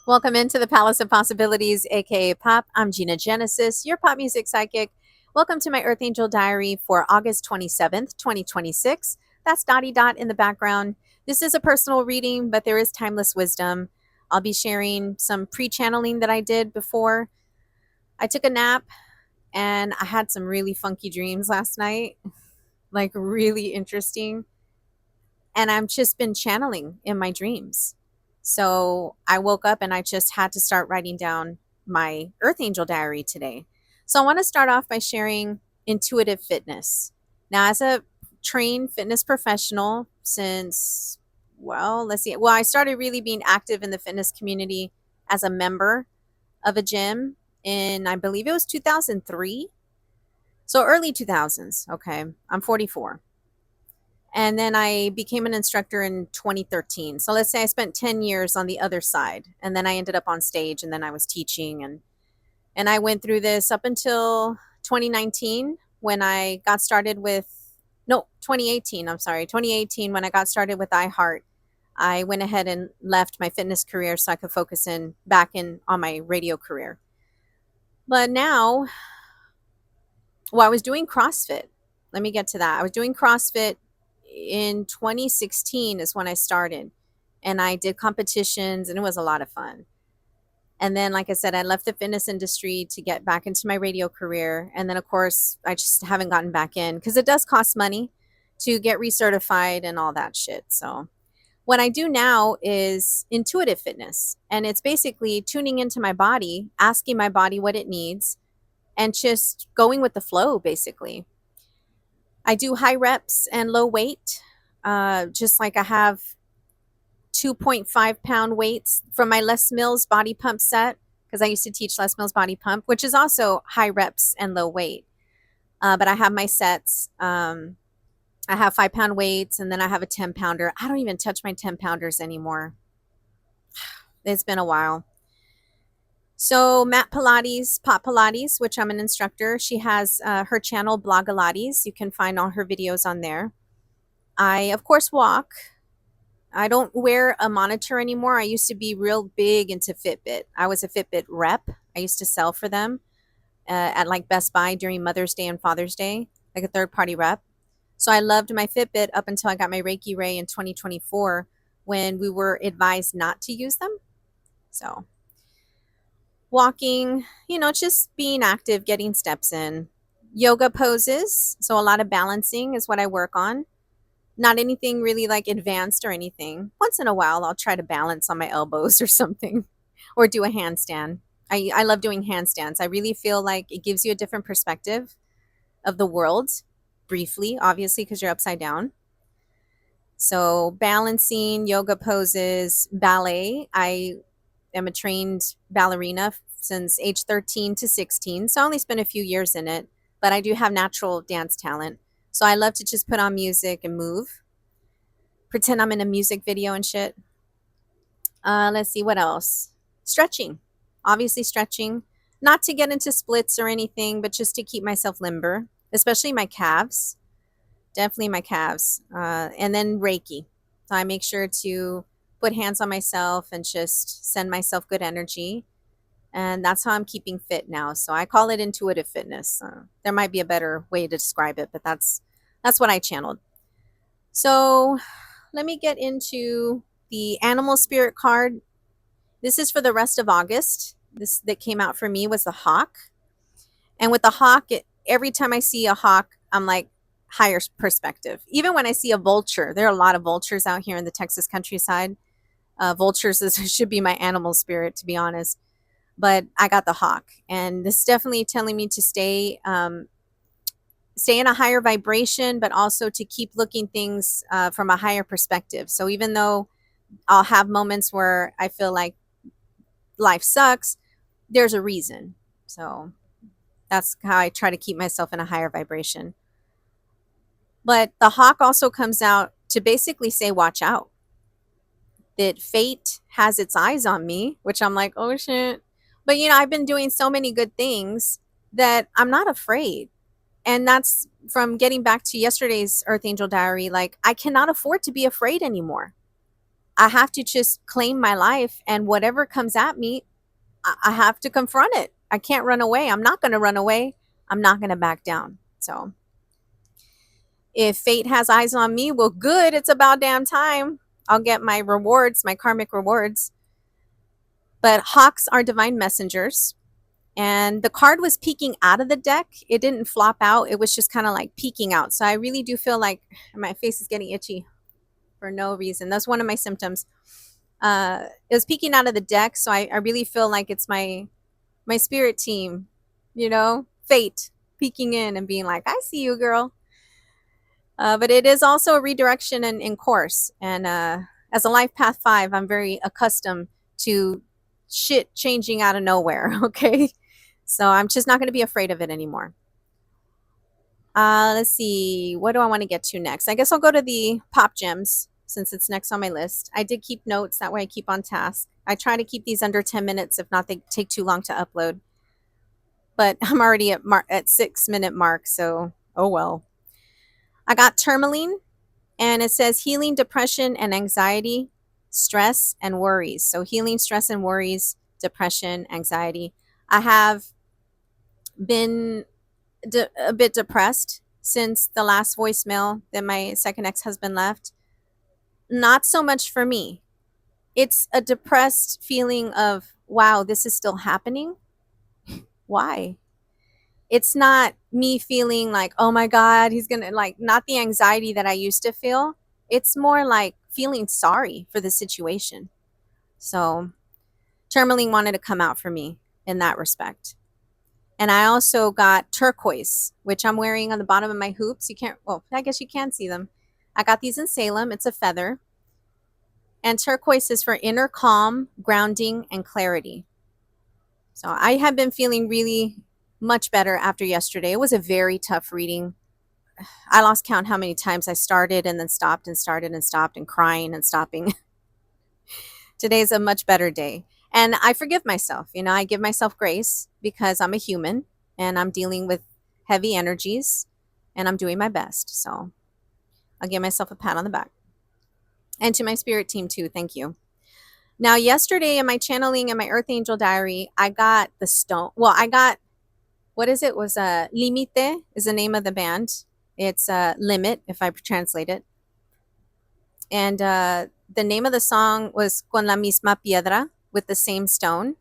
Welcome into the Palace of Possibilities, aka Pop. I'm Gina Genesis, your pop music psychic. Welcome to my Earth Angel Diary for August 27th, 2026. That's DottieDot in the background. This is a personal reading, but there is timeless wisdom. I'll be sharing some pre-channeling that I did before. I took a nap and I had some really funky dreams last night, like really interesting. And I've just been channeling in my dreams. So I woke up and I just had to start writing down my Earth Angel Diary today. So I want to start off by sharing intuitive fitness. Now, as a trained fitness professional since, let's see. Well, I started really being active in the fitness community as a member of a gym in, I believe it was 2003. So early 2000s. Okay. I'm 44. And then I became an instructor in 2013. So let's say I spent 10 years on the other side. And then I ended up on stage and then I was teaching. And I went through this up until 2019 when I got started with, no, 2018. I'm sorry, 2018 when I got started with iHeart. I went ahead and left my fitness career so I could focus back in on my radio career. But now, I was doing CrossFit. Let me get to that. I was doing CrossFit in 2016 is when I started, and I did competitions and it was a lot of fun. And then, like I said, I left the fitness industry to get back into my radio career. And then, of course, I just haven't gotten back in because it does cost money to get recertified and all that shit. So what I do now is intuitive fitness, and it's basically tuning into my body, asking my body what it needs, and just going with the flow, basically. I do high reps and low weight, just like I have 2.5 pound weights from my Les Mills body pump set, because I used to teach Les Mills body pump, which is also high reps and low weight. But I have my sets. I have 5 pound weights, and then I have a 10 pounder. I don't even touch my 10 pounders anymore. It's been a while. So Matt Pilates, POP.Pilates, which I'm an instructor, she has her channel Blogilates. You can find all her videos on there. I, of course, walk. I don't wear a monitor anymore. I used to be real big into Fitbit. I was a Fitbit rep. I used to sell for them at like Best Buy during Mother's Day and Father's Day, like a third-party rep. So I loved my Fitbit up until I got my Reiki Ray in 2024 when we were advised not to use them. So walking, just being active, getting steps in. Yoga poses. So a lot of balancing is what I work on. Not anything really like advanced or anything. Once in a while, I'll try to balance on my elbows or something or do a handstand. I love doing handstands. I really feel like it gives you a different perspective of the world, briefly, obviously, because you're upside down. So balancing, yoga poses, ballet. I am a trained ballerina since age 13 to 16. So I only spent a few years in it, but I do have natural dance talent. So I love to just put on music and move. Pretend I'm in a music video and shit. Let's see, what else? Stretching. Obviously stretching. Not to get into splits or anything, but just to keep myself limber, especially my calves. Definitely my calves. And then Reiki. So I make sure to put hands on myself and just send myself good energy. And that's how I'm keeping fit now. So I call it intuitive fitness. There might be a better way to describe it, but that's what I channeled. So let me get into the animal spirit card. This is for the rest of August. This that came out for me was the hawk. And with the hawk, every time I see a hawk, I'm like, higher perspective. Even when I see a vulture, there are a lot of vultures out here in the Texas countryside. Vultures should be my animal spirit, to be honest. But I got the hawk, and this is definitely telling me to stay in a higher vibration, but also to keep looking things from a higher perspective. So even though I'll have moments where I feel like life sucks, there's a reason. So that's how I try to keep myself in a higher vibration. But the hawk also comes out to basically say, watch out. That fate has its eyes on me, which I'm like, oh shit. But, I've been doing so many good things that I'm not afraid. And that's from getting back to yesterday's Earth Angel Diary. Like, I cannot afford to be afraid anymore. I have to just claim my life, and whatever comes at me, I have to confront it. I can't run away. I'm not going to run away. I'm not going to back down. So if fate has eyes on me, well, good. It's about damn time. I'll get my rewards, my karmic rewards. But hawks are divine messengers. And the card was peeking out of the deck. It didn't flop out. It was just kind of like peeking out. So I really do feel like my face is getting itchy for no reason. That's one of my symptoms. It was peeking out of the deck. So I really feel like it's my spirit team, fate peeking in and being like, I see you, girl. But it is also a redirection in course. And as a life path 5, I'm very accustomed to shit changing out of nowhere. Okay. So I'm just not going to be afraid of it anymore. Let's see. What do I want to get to next? I guess I'll go to the pop gems since it's next on my list. I did keep notes. That way I keep on task. I try to keep these under 10 minutes. If not, they take too long to upload. But I'm already at 6-minute mark. So, oh well. I got tourmaline, and it says healing depression and anxiety, stress and worries. So healing stress and worries, depression, anxiety. I have been a bit depressed since the last voicemail that my second ex-husband left. Not so much for me. It's a depressed feeling of, wow, this is still happening. Why? It's not me feeling like, oh my God, he's going to, like, not the anxiety that I used to feel. It's more like feeling sorry for the situation. So tourmaline wanted to come out for me in that respect. And I also got turquoise, which I'm wearing on the bottom of my hoops. I guess you can see them. I got these in Salem. It's a feather. And turquoise is for inner calm, grounding, and clarity. So I have been feeling really much better after yesterday. It was a very tough reading. I lost count how many times I started and then stopped and started and stopped and crying and stopping. Today's a much better day. And I forgive myself. I give myself grace because I'm a human and I'm dealing with heavy energies and I'm doing my best. So I'll give myself a pat on the back. And to my spirit team too, thank you. Now, yesterday in my channeling and my Earth Angel diary, I got the stone. Well, I got, what is it? Was Limite is the name of the band. It's Limit, if I translate it. And the name of the song was Con la misma piedra, with the same stone.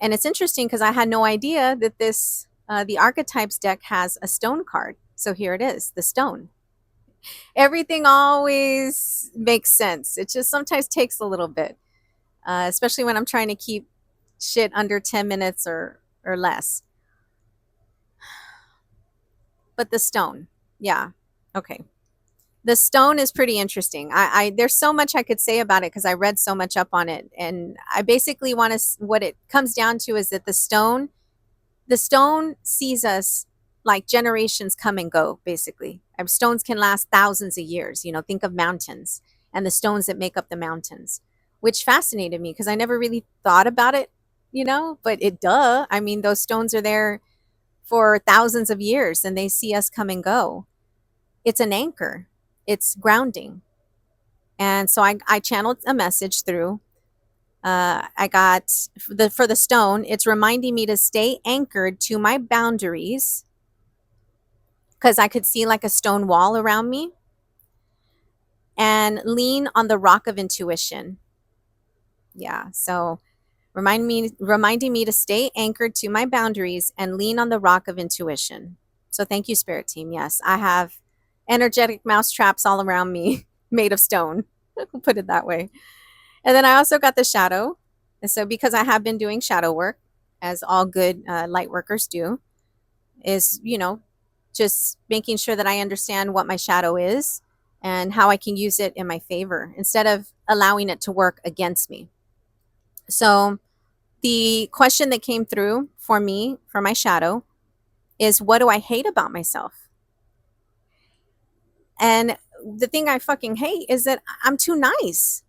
And it's interesting because I had no idea that the Archetypes deck has a stone card. So here it is, the stone. Everything always makes sense. It just sometimes takes a little bit, especially when I'm trying to keep shit under 10 minutes or less. But the stone, yeah, okay. The stone is pretty interesting. There's so much I could say about it because I read so much up on it. And I basically what it comes down to is that the stone sees us like generations come and go, basically. Stones can last thousands of years. Think of mountains and the stones that make up the mountains, which fascinated me because I never really thought about it, but I mean, those stones are there for thousands of years and they see us come and go. It's an anchor. It's grounding. And so I channeled a message through. I got for the stone, it's reminding me to stay anchored to my boundaries because I could see like a stone wall around me, and lean on the rock of intuition. Yeah. So reminding me to stay anchored to my boundaries and lean on the rock of intuition. So thank you, Spirit Team. Yes, I have energetic mouse traps all around me made of stone. Put it that way. And then I also got the shadow. And so because I have been doing shadow work, as all good light workers do, is, just making sure that I understand what my shadow is and how I can use it in my favor instead of allowing it to work against me. So the question that came through for me, for my shadow, is what do I hate about myself? And the thing I fucking hate is that I'm too nice.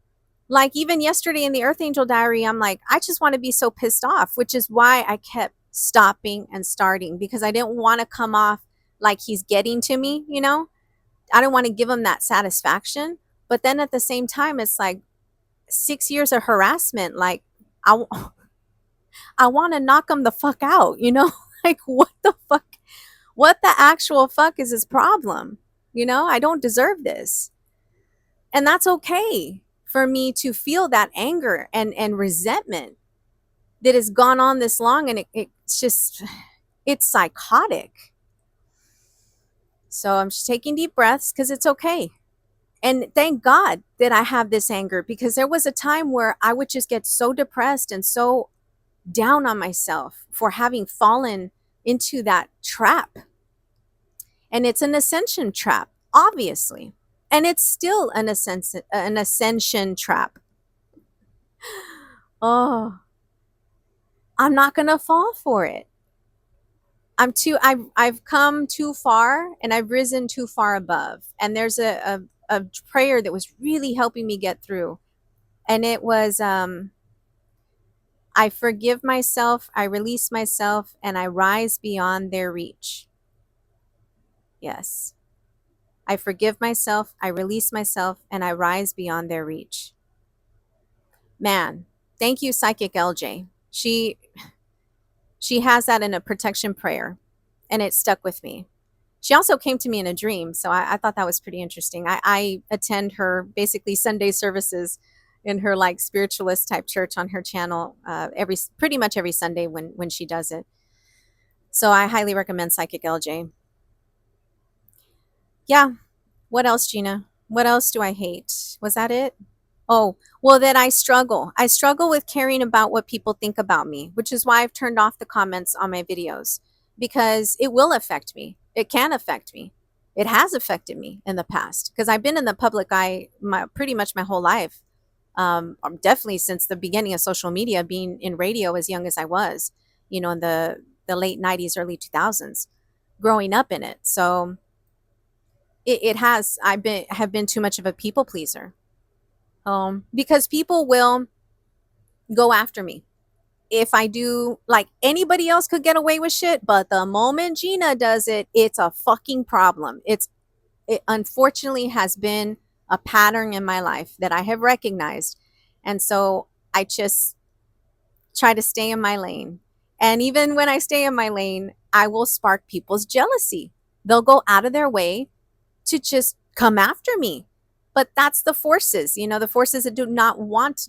Like even yesterday in the Earth Angel diary, I'm like, I just want to be so pissed off, which is why I kept stopping and starting, because I didn't want to come off like he's getting to me, I don't want to give him that satisfaction. But then at the same time, it's like, 6 years of harassment. Like, I, I want to knock him the fuck out, you know? Like, what the fuck? What the actual fuck is his problem? You know, I don't deserve this. And that's okay for me to feel that anger and resentment that has gone on this long. And it's just, it's psychotic. So I'm just taking deep breaths because it's okay. And thank God that I have this anger, because there was a time where I would just get so depressed and so down on myself for having fallen into that trap. And it's an ascension trap, obviously. And it's still an ascension trap. Oh, I'm not going to fall for it. I've come too far and I've risen too far above. And there's a prayer that was really helping me get through. And it was, I forgive myself, I release myself, and I rise beyond their reach. Yes. I forgive myself, I release myself, and I rise beyond their reach. Man, thank you, Psychic LJ. She has that in a protection prayer, and it stuck with me. She also came to me in a dream, so I thought that was pretty interesting. I attend her basically Sunday services in her like spiritualist type church on her channel pretty much every Sunday when she does it. So I highly recommend Psychic LJ. Yeah. What else, Gina? What else do I hate? Was that it? Oh, well, that I struggle. I struggle with caring about what people think about me, which is why I've turned off the comments on my videos, because it will affect me. It can affect me. It has affected me in the past because I've been in the public eye pretty much my whole life. Definitely since the beginning of social media, being in radio as young as I was, you know, in the late 90s, early 2000s, growing up in it. So it has, have been too much of a people pleaser. Because people will go after me if I do. Like, anybody else could get away with shit, but the moment Gina does it, it's a fucking problem. It unfortunately has been a pattern in my life that I have recognized. And so I just try to stay in my lane. And even when I stay in my lane, I will spark people's jealousy. They'll go out of their way to just come after me. But that's the forces, you know, the forces that do not want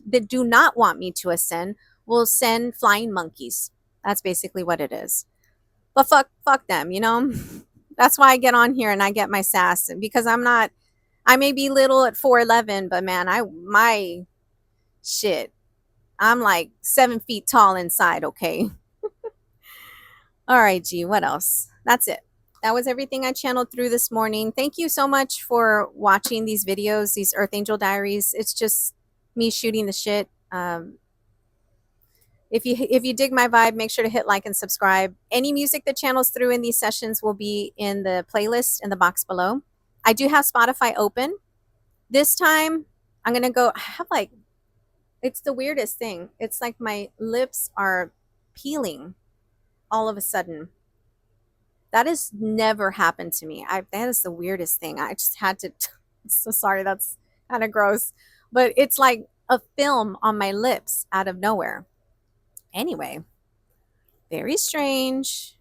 me to ascend will send flying monkeys. That's basically what it is. But fuck them, you know. That's why I get on here and I get my sass, because I may be little at 4'11", but man, my shit, I'm like 7 feet tall inside. Okay. All right, G, what else? That's it. That was everything I channeled through this morning. Thank you so much for watching these videos, these Earth Angel Diaries. It's just me shooting the shit. If you dig my vibe, make sure to hit like and subscribe. Any music that channels through in these sessions will be in the playlist in the box below. I do have Spotify open. This time, I'm going to go, I have like, it's the weirdest thing. It's like my lips are peeling all of a sudden. That has never happened to me. That is the weirdest thing. I just had to, so sorry, that's kind of gross. But it's like a film on my lips out of nowhere. Anyway, very strange.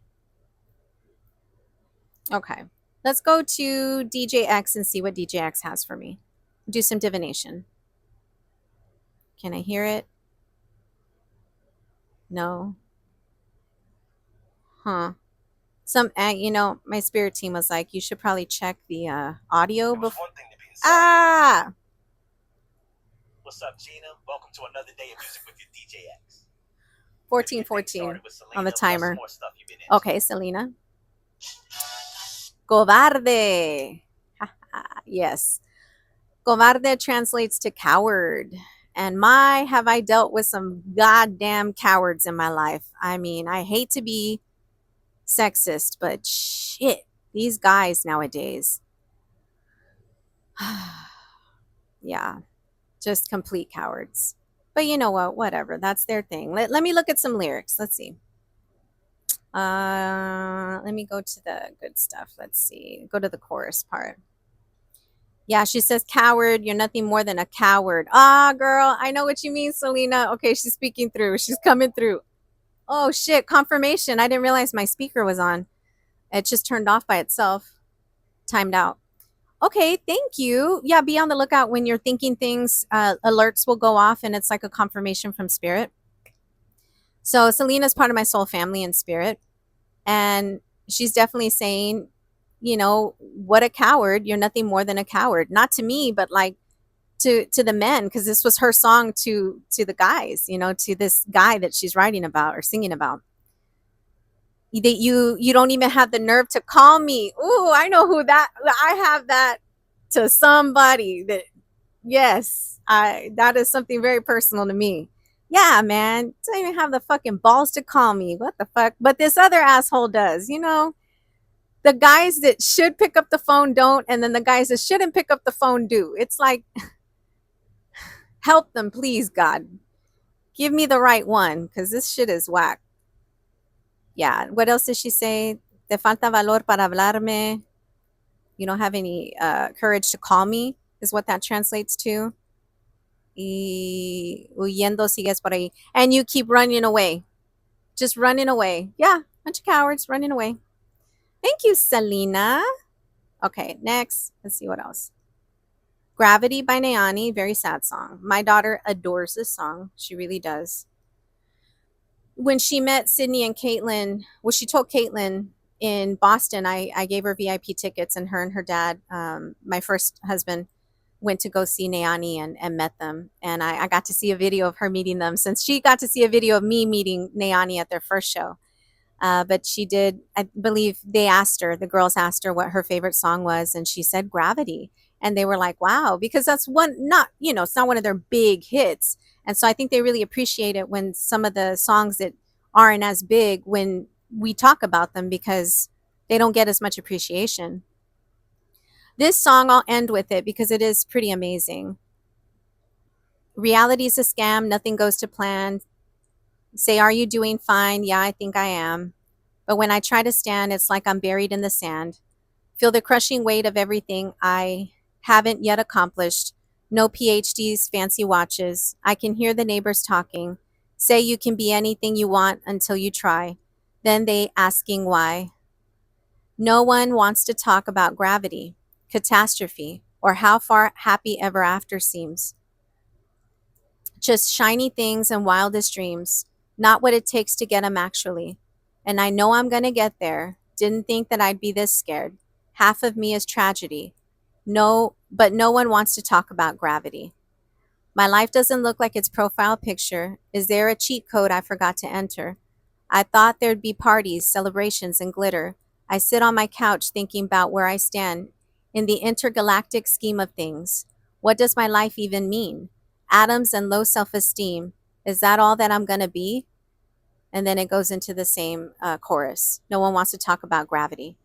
Okay, let's go to DJ.X and see what DJ.X has for me. Do some divination. Can I hear it? No. Huh. You know, my spirit team was like, you should probably check the audio before. Ah! What's up, Gina? Welcome to another day of music with your DJ.X. 14:14 on the timer. Okay, Selena. Cobarde. Yes. Cobarde translates to coward. And my, have I dealt with some goddamn cowards in my life. I mean, I hate to be sexist, but shit, these guys nowadays. Yeah, just complete cowards. But you know what? Whatever. That's their thing. Let me look at some lyrics. Let's see. Let me go to the good stuff. Let's see. Go to the chorus part. Yeah, she says, coward, you're nothing more than a coward. Ah, girl, I know what you mean, Selena. Okay, she's speaking through. She's coming through. Oh, shit, confirmation. I didn't realize my speaker was on. It just turned off by itself. Timed out. Okay, thank you. Yeah, be on the lookout when you're thinking things. Alerts will go off, and it's like a confirmation from spirit. So Selena's part of my soul family in spirit, and she's definitely saying, what a coward. You're nothing more than a coward. Not to me, but like to the men, because this was her song to the guys, to this guy that she's writing about or singing about. That you don't even have the nerve to call me. Ooh, I know who that. I have that to somebody that, yes, that is something very personal to me. Yeah, man, don't even have the fucking balls to call me. What the fuck? But this other asshole does. The guys that should pick up the phone don't, and then the guys that shouldn't pick up the phone do. It's like, help them, please, God. Give me the right one, because this shit is whack. Yeah. What else did she say? Te falta valor para hablarme. You don't have any courage to call me, is what that translates to. Y huyendo sigues por ahí. And you keep running away. Just running away. Yeah. Bunch of cowards running away. Thank you, Selena. Okay. Next. Let's see what else. Gravity by Nayani. Very sad song. My daughter adores this song. She really does. When she met Sydney and Caitlin, well, she told Caitlin in Boston, I gave her VIP tickets, and her dad, my first husband, went to go see Nayani and met them. And I got to see a video of her meeting them, since she got to see a video of me meeting Nayani at their first show. But she did, I believe the girls asked her what her favorite song was, and she said Gravity. And they were like, wow, because that's it's not one of their big hits. And so I think they really appreciate it when some of the songs that aren't as big, when we talk about them, because they don't get as much appreciation. This song, I'll end with it because it is pretty amazing. Reality's a scam. Nothing goes to plan. Say, are you doing fine? Yeah, I think I am. But when I try to stand, it's like I'm buried in the sand. Feel the crushing weight of everything I haven't yet accomplished. No PhDs, fancy watches. I can hear the neighbors talking. Say you can be anything you want until you try. Then they asking why. No one wants to talk about gravity, catastrophe, or how far happy ever after seems. Just shiny things and wildest dreams. Not what it takes to get them actually. And I know I'm going to get there. Didn't think that I'd be this scared. Half of me is tragedy. No, but no one wants to talk about gravity. My life doesn't look like its profile picture. Is there a cheat code I forgot to enter? I thought there'd be parties, celebrations, and glitter. I sit on my couch thinking about where I stand in the intergalactic scheme of things. What does my life even mean? Atoms and low self-esteem. Is that all that I'm going to be? And then it goes into the same chorus. No one wants to talk about gravity.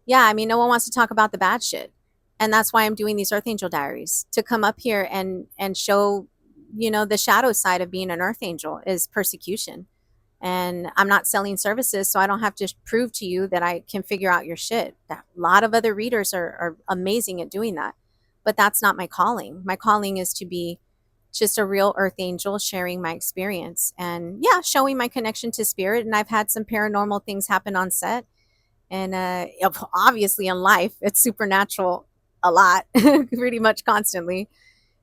Yeah, I mean, no one wants to talk about the bad shit. And that's why I'm doing these Earth Angel Diaries, to come up here and show, the shadow side of being an Earth Angel is persecution. And I'm not selling services, so I don't have to prove to you that I can figure out your shit. A lot of other readers are amazing at doing that. But that's not my calling. My calling is to be just a real Earth Angel, sharing my experience and, yeah, showing my connection to spirit. And I've had some paranormal things happen on set. And obviously in life, it's supernatural a lot, pretty much constantly.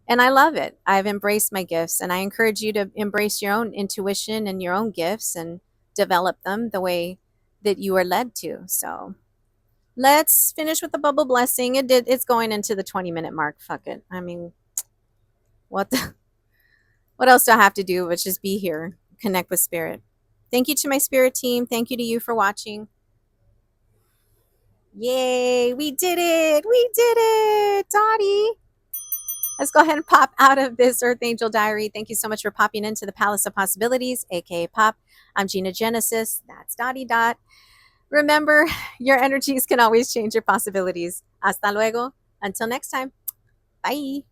And I love it. I've embraced my gifts, and I encourage you to embrace your own intuition and your own gifts and develop them the way that you are led to. So let's finish with the bubble blessing. It's going into the 20-minute mark. Fuck it. I mean, what else do I have to do but just be here, connect with spirit? Thank you to my spirit team. Thank you to you for watching. Yay, we did it. We did it, Dottie. Let's go ahead and pop out of this Earth Angel Diary. Thank you so much for popping into the Palace of Possibilities, aka Pop. I'm Gina Genesis. That's DottieDot. Remember, your energies can always change your possibilities. Hasta luego. Until next time. Bye.